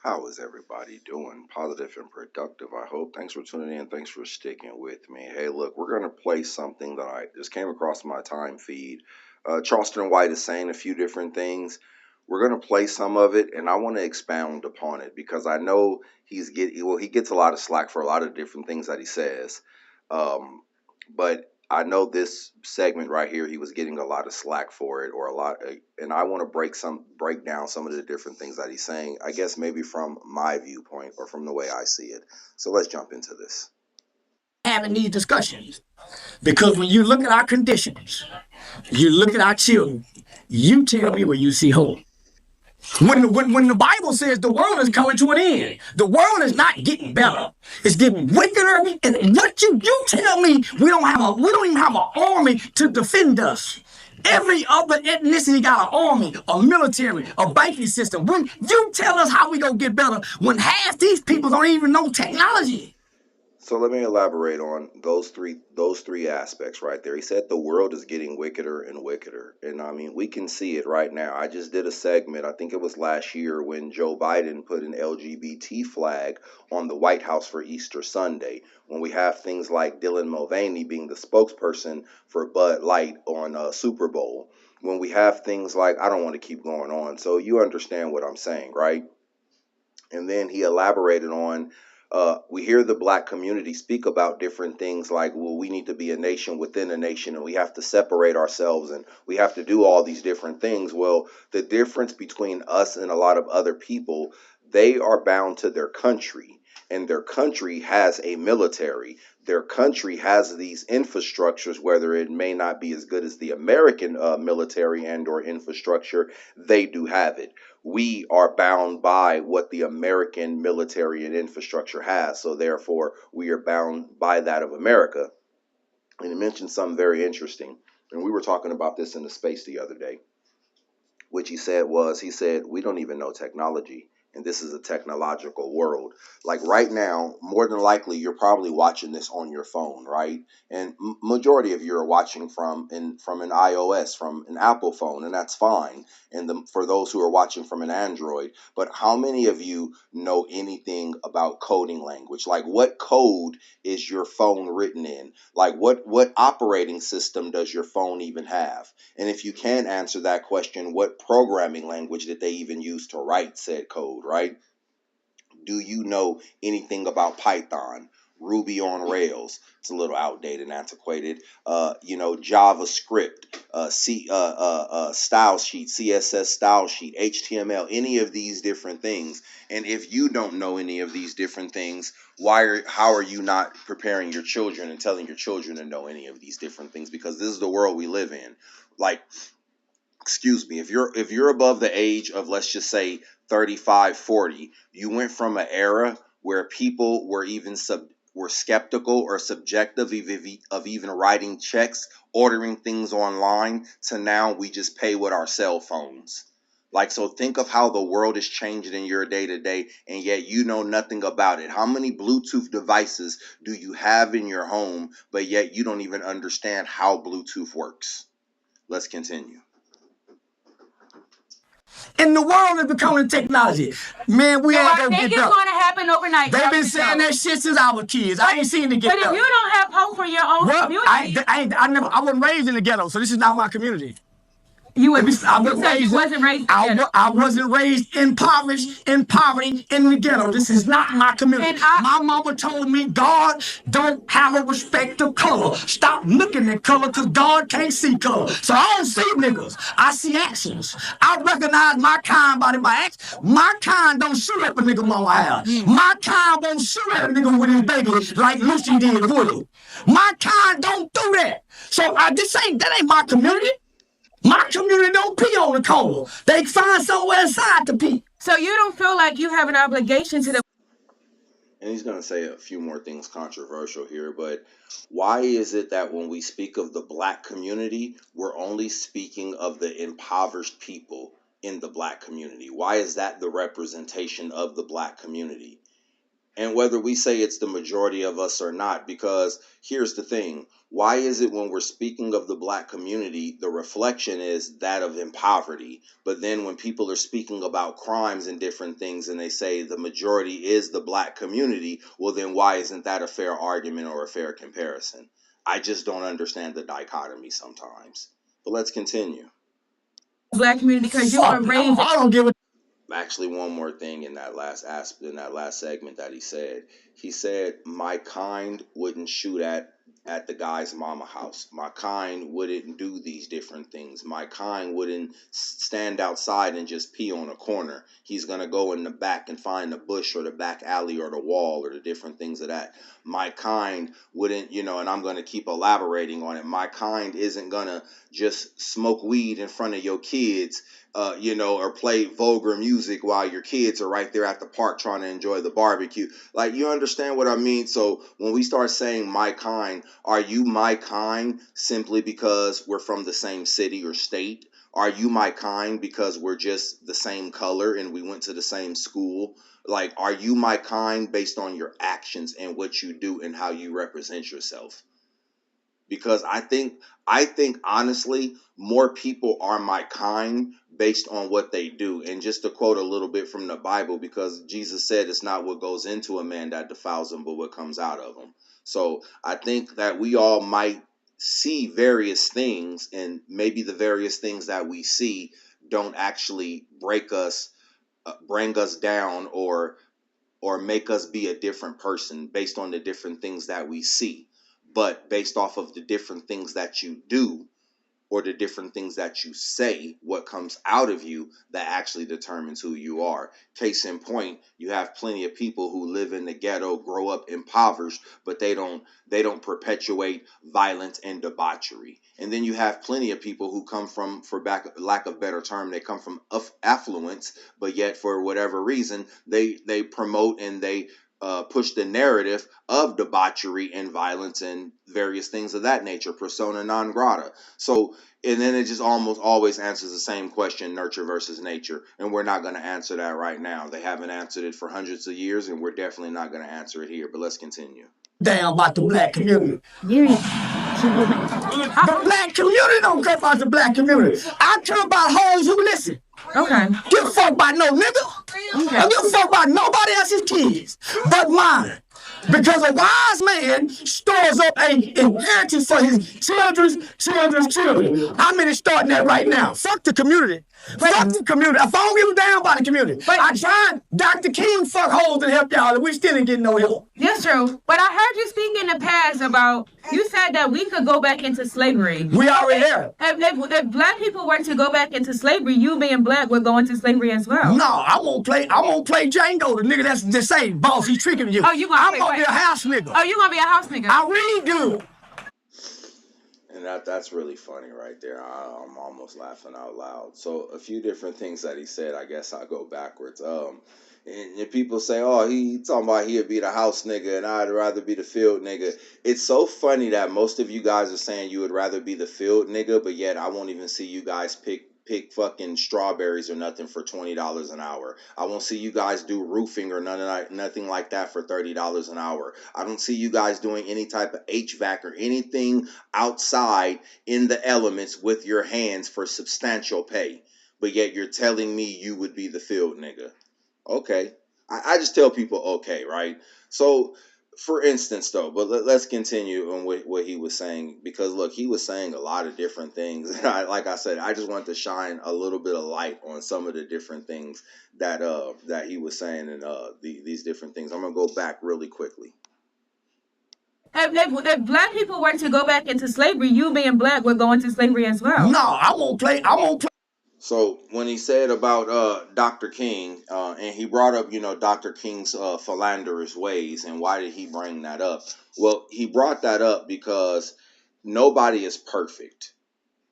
How is everybody doing? Positive and productive, I hope. Thanks for tuning in. Thanks for sticking with me. Hey, look, we're going to play something that I just came across my time feed. Charleston White is saying a few different things. We're going to play some of it, and I want to expound upon it because I know he gets a lot of slack for a lot of different things that he says. But I know this segment right here, he was getting a lot of slack for it, or a lot, and I want to break down some of the different things that he's saying. I guess maybe from my viewpoint or from the way I see it. So let's jump into this. Having these discussions because when you look at our conditions, you look at our children, you tell me where you see hope. When the Bible says the world is coming to an end, the world is not getting better. It's getting wickeder. And what you tell me we don't even have an army to defend us. Every other ethnicity got an army, a military, a banking system. When you tell us how we gonna get better when half these people don't even know technology. So let me elaborate on those three aspects right there. He said the world is getting wickeder and wickeder. And I mean, we can see it right now. I just did a segment, I think it was last year, when Joe Biden put an LGBT flag on the White House for Easter Sunday. When we have things like Dylan Mulvaney being the spokesperson for Bud Light on Super Bowl. When we have things like, I don't want to keep going on. So you understand what I'm saying, right? And then he elaborated on, we hear the black community speak about different things like, well, we need to be a nation within a nation and we have to separate ourselves and we have to do all these different things. Well, the difference between us and a lot of other people, they are bound to their country, and their country has a military. Their country has these infrastructures, whether it may not be as good as the American military and or infrastructure, they do have it. We are bound by what the American military and infrastructure has. So therefore, we are bound by that of America. And he mentioned something very interesting. And we were talking about this in the space the other day, which he said, we don't even know technology. And this is a technological world. Like right now, more than likely, you're probably watching this on your phone, right? And majority of you are watching from an iOS, from an Apple phone, and that's fine. And for those who are watching from an Android, but how many of you know anything about coding language? Like, what code is your phone written in? Like, what operating system does your phone even have? And if you can answer that question, what programming language did they even use to write said code, right? Do you know anything about Python, Ruby on Rails? It's a little outdated and antiquated. JavaScript, style sheet, CSS style sheet, HTML, any of these different things. And if you don't know any of these different things, how are you not preparing your children and telling your children to know any of these different things? Because this is the world we live in. Like, excuse me, if you're above the age of, let's just say, 35, 40, you went from an era where people were skeptical or subjective of even writing checks, ordering things online, to now we just pay with our cell phones. Like, so think of how the world is changing in your day to day, and yet you know nothing about it. How many Bluetooth devices do you have in your home, but yet you don't even understand how Bluetooth works? Let's continue. And the world is becoming technology. Man, we ain't gonna think get it's better. going to happen overnight. They've been saying that shit since I was kids. I ain't seen it get But if better. you don't have hope for your own Well, community, I wasn't raised in the ghetto, so this is not my community. you wasn't raised. I wasn't raised in poverty in the ghetto. This is not my community. My mama told me God don't have a respect of color. Stop looking at color, because God can't see color. So I don't see niggas. I see actions. I recognize my kind by my actions. My kind don't shoot at the nigga mama house. My kind won't shoot at a nigga with his baby like Lucy did Woody. My kind don't do that. So that ain't my community. My community don't pee on the corner. They find somewhere inside to pee. So you don't feel like you have an obligation to the. And he's going to say a few more things controversial here, but why is it that when we speak of the black community, we're only speaking of the impoverished people in the black community? Why is that the representation of the black community? And whether we say it's the majority of us or not, because here's the thing, why is it when we're speaking of the black community, the reflection is that of in poverty, but then when people are speaking about crimes and different things and they say the majority is the black community, well then why isn't that a fair argument or a fair comparison? I just don't understand the dichotomy sometimes. But let's continue. Black community because you were raised. I don't give a Actually, one more thing in that last aspect, in that last segment that he said my kind wouldn't shoot at the guy's mama house, my kind wouldn't do these different things, my kind wouldn't stand outside and just pee on a corner, he's going to go in the back and find the bush or the back alley or the wall or the different things of that. My kind wouldn't, and I'm going to keep elaborating on it, my kind isn't going to just smoke weed in front of your kids, or play vulgar music while your kids are right there at the park trying to enjoy the barbecue. Like, you understand what I mean? So when we start saying my kind, are you my kind simply because we're from the same city or state? Are you my kind because we're just the same color and we went to the same school? Like, are you my kind based on your actions and what you do and how you represent yourself? Because I think honestly more people are my kind based on what they do. And just to quote a little bit from the Bible, because Jesus said it's not what goes into a man that defiles him but what comes out of him. So I think that we all might see various things, and maybe the various things that we see don't actually bring us down or make us be a different person based on the different things that we see, but based off of the different things that you do or the different things that you say, what comes out of you that actually determines who you are. Case in point, you have plenty of people who live in the ghetto, grow up impoverished, but they don't perpetuate violence and debauchery. And then you have plenty of people who come from, for lack of better term, they come from affluence, but yet for whatever reason, they promote and they push the narrative of debauchery and violence and various things of that nature, persona non grata. So, and then it just almost always answers the same question, nurture versus nature. And we're not going to answer that right now. They haven't answered it for hundreds of years, and we're definitely not going to answer it here. But let's continue. damn about the black community. The black community don't care about the black community. I care about hoes who listen. Okay. Give a fuck about no nigga. I give a fuck about nobody else's kids but mine. Because a wise man stores up an inheritance for his children's children. How many starting that right now? Fuck the community. Fuck the community. If I don't give a damn about the community. But I tried Dr. King fuck holes to help y'all, and we still ain't getting no help. That's true. But I heard you speak in the past about, you said that we could go back into slavery. We already there. If black people were to go back into slavery, you being black would go into slavery as well. No, I won't play Django, the nigga that's just saying, boss, he's tricking you. Oh, you gonna I'm gonna be a house nigga. Oh, you gonna be a house nigga? I really do. And that's really funny right there. I'm almost laughing out loud. So a few different things that he said, I guess I'll go backwards. And people say, oh, he talking about he'd be the house nigga and I'd rather be the field nigga. It's so funny that most of you guys are saying you would rather be the field nigga, but yet I won't even see you guys pick fucking strawberries or nothing for $20 an hour. I won't see you guys do roofing or nothing like that for $30 an hour. I don't see you guys doing any type of HVAC or anything outside in the elements with your hands for substantial pay. But yet you're telling me you would be the field nigga. Okay. I just tell people okay, right? So for instance though, but let's continue on what he was saying, because look, he was saying a lot of different things. And like I said, I just want to shine a little bit of light on some of the different things that he was saying, and these different things. I'm gonna go back really quickly. If black people were to go back into slavery, you being black would go into slavery as well. No, I won't play. So when he said about Dr. King, and he brought up, Dr. King's philanderous ways, and why did he bring that up? Well, he brought that up because nobody is perfect.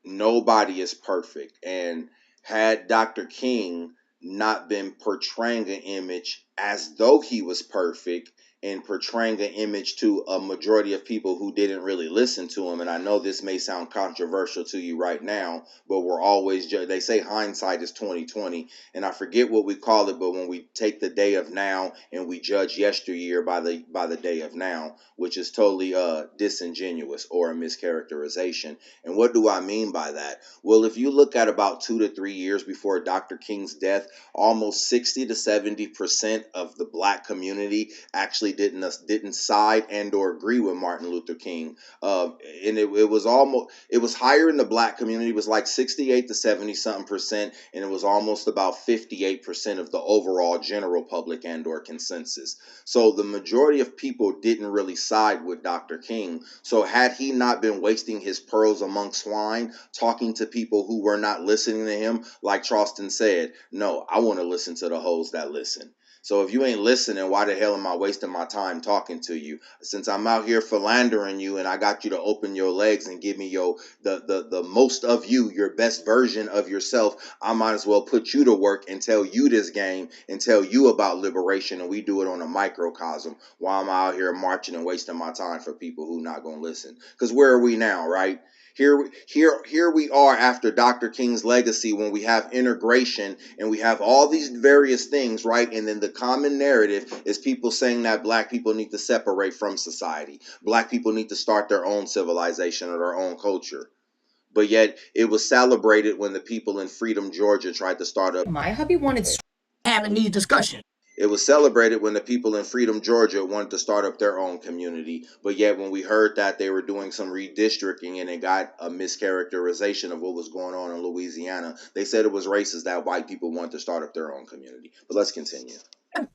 Nobody is perfect. And had Dr. King not been portraying an image as though he was perfect, and portraying an image to a majority of people who didn't really listen to him. And I know this may sound controversial to you right now, but we're always they say hindsight is 2020, and I forget what we call it, but when we take the day of now and we judge yesteryear by the day of now, which is totally disingenuous or a mischaracterization. And what do I mean by that? Well, if you look at about 2 to 3 years before Dr. King's death, almost 60 to 70% of the black community actually didn't side and or agree with Martin Luther King. And it was higher in the black community. It was like 68 to 70 something percent, and it was almost about 58% of the overall general public and or consensus. So the majority of people didn't really side with Dr. King. So had he not been wasting his pearls among swine, talking to people who were not listening to him, like Charleston said, no, I want to listen to the hoes that listen. So if you ain't listening, why the hell am I wasting my time talking to you? Since I'm out here philandering you and I got you to open your legs and give me the most of you, your best version of yourself, I might as well put you to work and tell you this game and tell you about liberation, and we do it on a microcosm while I'm out here marching and wasting my time for people who not gonna listen. Because where are we now, right? Here we are after Dr. King's legacy, when we have integration and we have all these various things, right? And then the common narrative is people saying that black people need to separate from society. Black people need to start their own civilization or their own culture. But yet it was celebrated when the people in Freedom, Georgia tried to start up. My hubby wanted having these discussions. It was celebrated when the people in Freedom, Georgia wanted to start up their own community. But yet when we heard that they were doing some redistricting and it got a mischaracterization of what was going on in Louisiana, they said it was racist that white people wanted to start up their own community. But let's continue.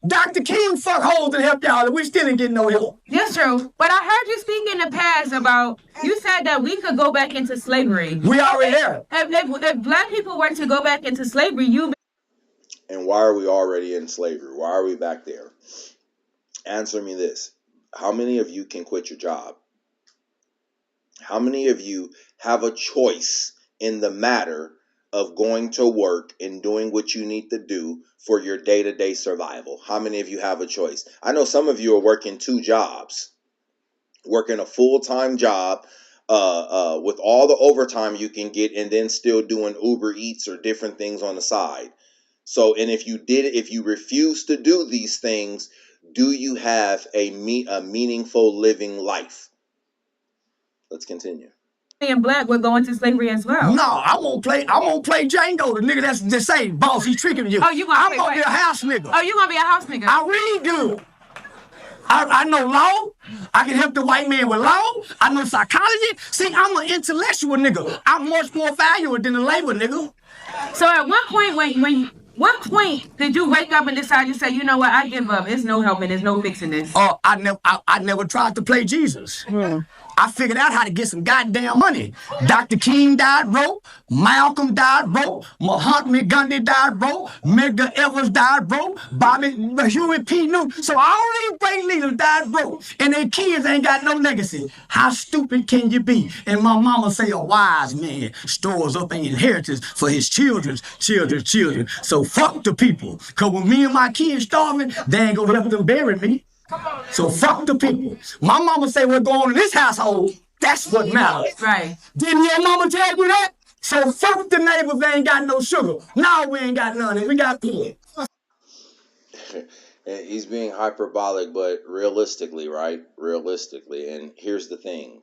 Dr. King fuck holes and help y'all, and we still ain't getting no help. That's true. But I heard you speak in the past about, you said that we could go back into slavery. We already have. If black people were to go back into slavery, And why are we already in slavery? Why are we back there? Answer me this. How many of you can quit your job? How many of you have a choice in the matter of going to work and doing what you need to do for your day-to-day survival? How many of you have a choice? I know some of you are working 2 jobs, working a full-time job with all the overtime you can get, and then still doing Uber Eats or different things on the side. So, and if you refuse to do these things, do you have a meaningful living life? Let's continue. and black would go into slavery as well. No, I won't play Django, the nigga that's the same boss. He's tricking you. Oh, you gonna I'm gonna be a house nigga. Oh, you gonna be a house nigga? I really do. I know law. I can help the white man with law. I know psychology. See, I'm an intellectual nigga. I'm much more valuable than a labor nigga. So at what point what point did you wake up and decide to say, you know what, I give up. There's no helping. There's no fixing this. I never tried to play Jesus. I figured out how to get some goddamn money. Dr. King died broke. Malcolm died broke. Mahatma Gandhi died broke. Medgar Evers died broke. Huey P. Newton. So all these great leaders died broke. And their kids ain't got no legacy. How stupid can you be? And my mama say a wise man stores up an inheritance for his children's children. So fuck the people. Because when me and my kids starving, they ain't gonna help them bury me. So fuck the people. My mama say we're going in this household. That's what matters. Right. Didn't your mama tell you that? So fuck the neighbors, they ain't got no sugar. Now we ain't got none. We got plenty. He's being hyperbolic, but realistically, right? Realistically. And here's the thing.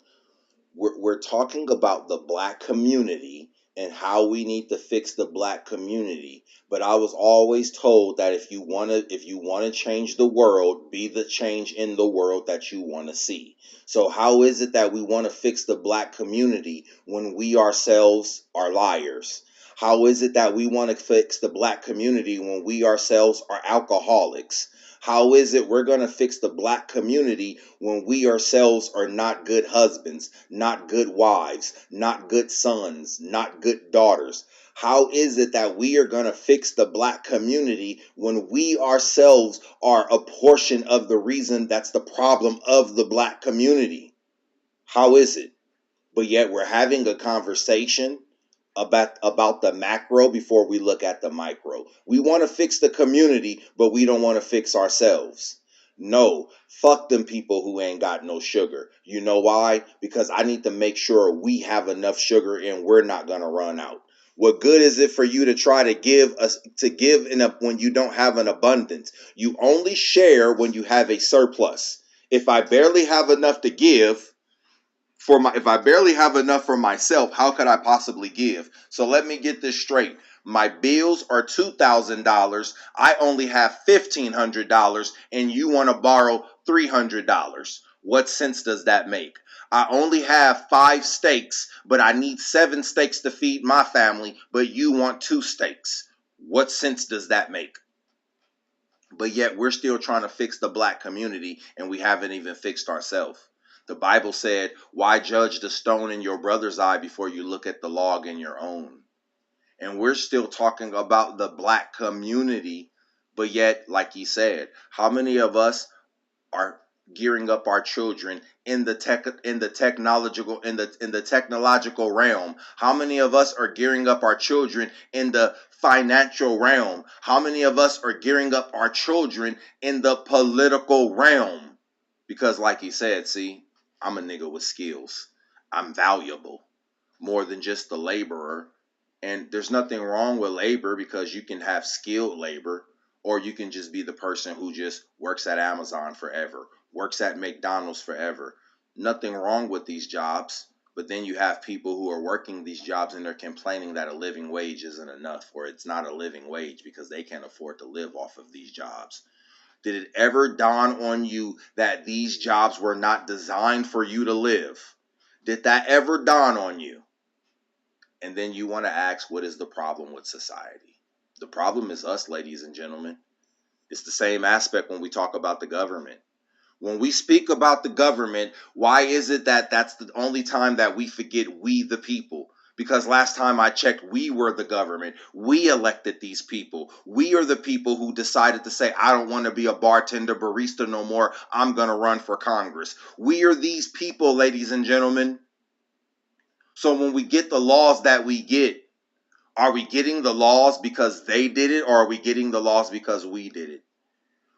We're talking about the black community and how we need to fix the black community. But I was always told that if you want to change the world, be the change in the world that you want to see. So how is it that we want to fix the black community when we ourselves are liars? How is it that we want to fix the black community when we ourselves are alcoholics? How is it we're going to fix the black community when we ourselves are not good husbands, not good wives, not good sons, not good daughters? How is it that we are going to fix the black community when we ourselves are a portion of the reason that's the problem of the black community? How is it? But yet we're having a conversation about the macro before we look at the micro. We want to fix the community, but we don't want to fix ourselves. No, fuck them people who ain't got no sugar. You know why? Because I need to make sure we have enough sugar and we're not gonna run out. What good is it for you to try to give us to give in a when you don't have an abundance? You only share when you have a surplus. If I barely have enough to give, if I barely have enough for myself, how could I possibly give? So let me get this straight. My bills are $2,000. I only have $1,500 and you want to borrow $300. What sense does that make? I only have 5 steaks, but I need 7 steaks to feed my family, but you want 2 steaks. What sense does that make? But yet we're still trying to fix the black community and we haven't even fixed ourselves. The Bible said, why judge the stone in your brother's eye before you look at the log in your own? And we're still talking about the black community, but yet, like he said, how many of us are gearing up our children in the technological realm? How many of us are gearing up our children in the financial realm? How many of us are gearing up our children in the political realm? Because like he said, see, I'm a nigga with skills. I'm valuable more than just the laborer. And there's nothing wrong with labor because you can have skilled labor, or you can just be the person who just works at Amazon forever, works at McDonald's forever. Nothing wrong with these jobs. But then you have people who are working these jobs and they're complaining that a living wage isn't enough, or it's not a living wage because they can't afford to live off of these jobs. Did it ever dawn on you that these jobs were not designed for you to live? Did that ever dawn on you? And then you want to ask, what is the problem with society? The problem is us, ladies and gentlemen. It's the same aspect when we talk about the government. When we speak about the government, why is it that that's the only time that we forget we the people? Because last time I checked, we were the government. We elected these people. We are the people who decided to say, I don't want to be a bartender, barista no more. I'm going to run for Congress. We are these people, ladies and gentlemen. So when we get the laws that we get, are we getting the laws because they did it, or are we getting the laws because we did it?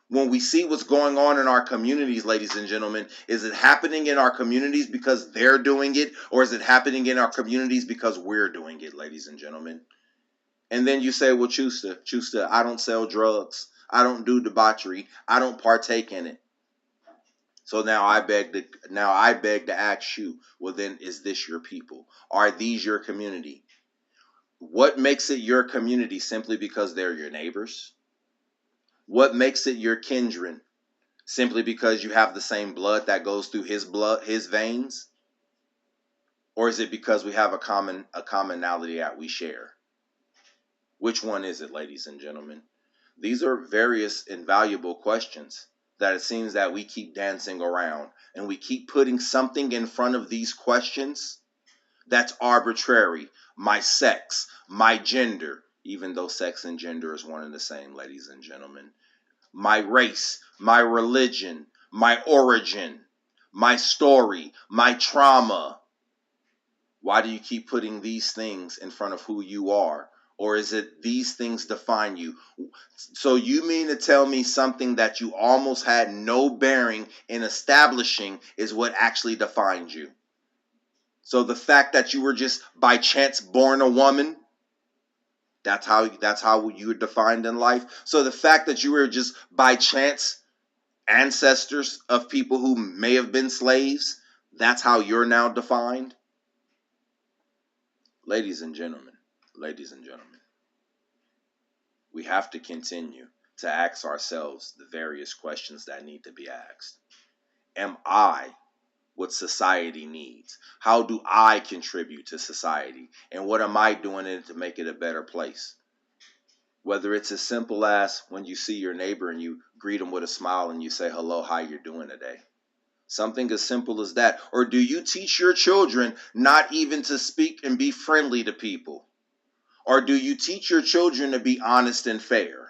When we see what's going on in our communities, ladies and gentlemen, is it happening in our communities because they're doing it, or is it happening in our communities because we're doing it, ladies and gentlemen? And then you say, well, Choosta, I don't sell drugs. I don't do debauchery. I don't partake in it. So now I beg to ask you, well then, is this your people? Are these your community? What makes it your community? Simply because they're your neighbors? What makes it your kindred? Simply because you have the same blood that goes through his veins? Or is it because we have a commonality that we share? Which one is it, ladies and gentlemen? These are various and valuable questions that it seems that we keep dancing around, and we keep putting something in front of these questions that's arbitrary. My sex, my gender, even though sex and gender is one and the same, ladies and gentlemen. My race, my religion, my origin, my story, my trauma. Why do you keep putting these things in front of who you are? Or is it these things define you? So you mean to tell me something that you almost had no bearing in establishing is what actually defines you? So the fact that you were just by chance born a woman, that's how you were defined in life. So the fact that you were just by chance ancestors of people who may have been slaves, that's how you're now defined? Ladies and gentlemen, we have to continue to ask ourselves the various questions that need to be asked. Am I what society needs? How do I contribute to society? And what am I doing in it to make it a better place? Whether it's as simple as when you see your neighbor and you greet them with a smile and you say, hello, how you doing today? Something as simple as that. Or do you teach your children not even to speak and be friendly to people? Or do you teach your children to be honest and fair?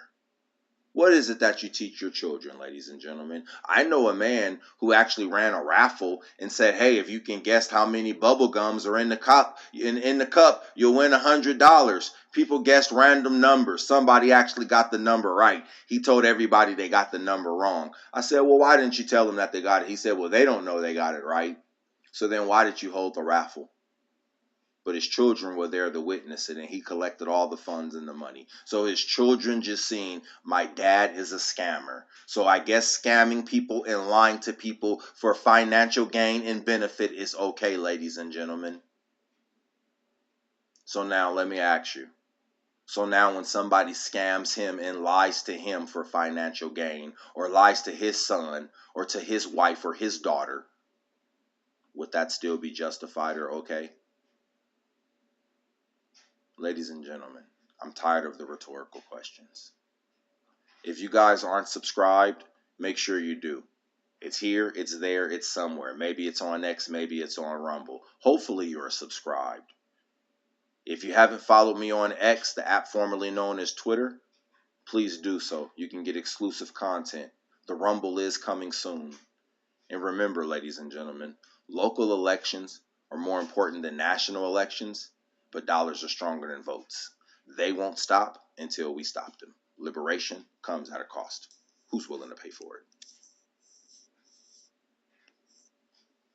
What is it that you teach your children, ladies and gentlemen? I know a man who actually ran a raffle and said, hey, if you can guess how many bubble gums are in the cup, you'll win $100. People guessed random numbers. Somebody actually got the number right. He told everybody they got the number wrong. I said, well, why didn't you tell them that they got it? He said, well, they don't know they got it right. So then why did you hold the raffle? But his children were there to witness it, and he collected all the funds and the money. So his children just seen, my dad is a scammer. So I guess scamming people and lying to people for financial gain and benefit is okay, ladies and gentlemen. So now let me ask you. So now when somebody scams him and lies to him for financial gain, or lies to his son, or to his wife or his daughter, would that still be justified or okay? Ladies and gentlemen, I'm tired of the rhetorical questions. If you guys aren't subscribed, make sure you do. It's here, it's there, it's somewhere. Maybe it's on X, maybe it's on Rumble. Hopefully you're subscribed. If you haven't followed me on X, the app formerly known as Twitter, please do so. You can get exclusive content. The Rumble is coming soon. And remember, ladies and gentlemen, local elections are more important than national elections, but dollars are stronger than votes. They won't stop until we stop them. Liberation comes at a cost. Who's willing to pay for it?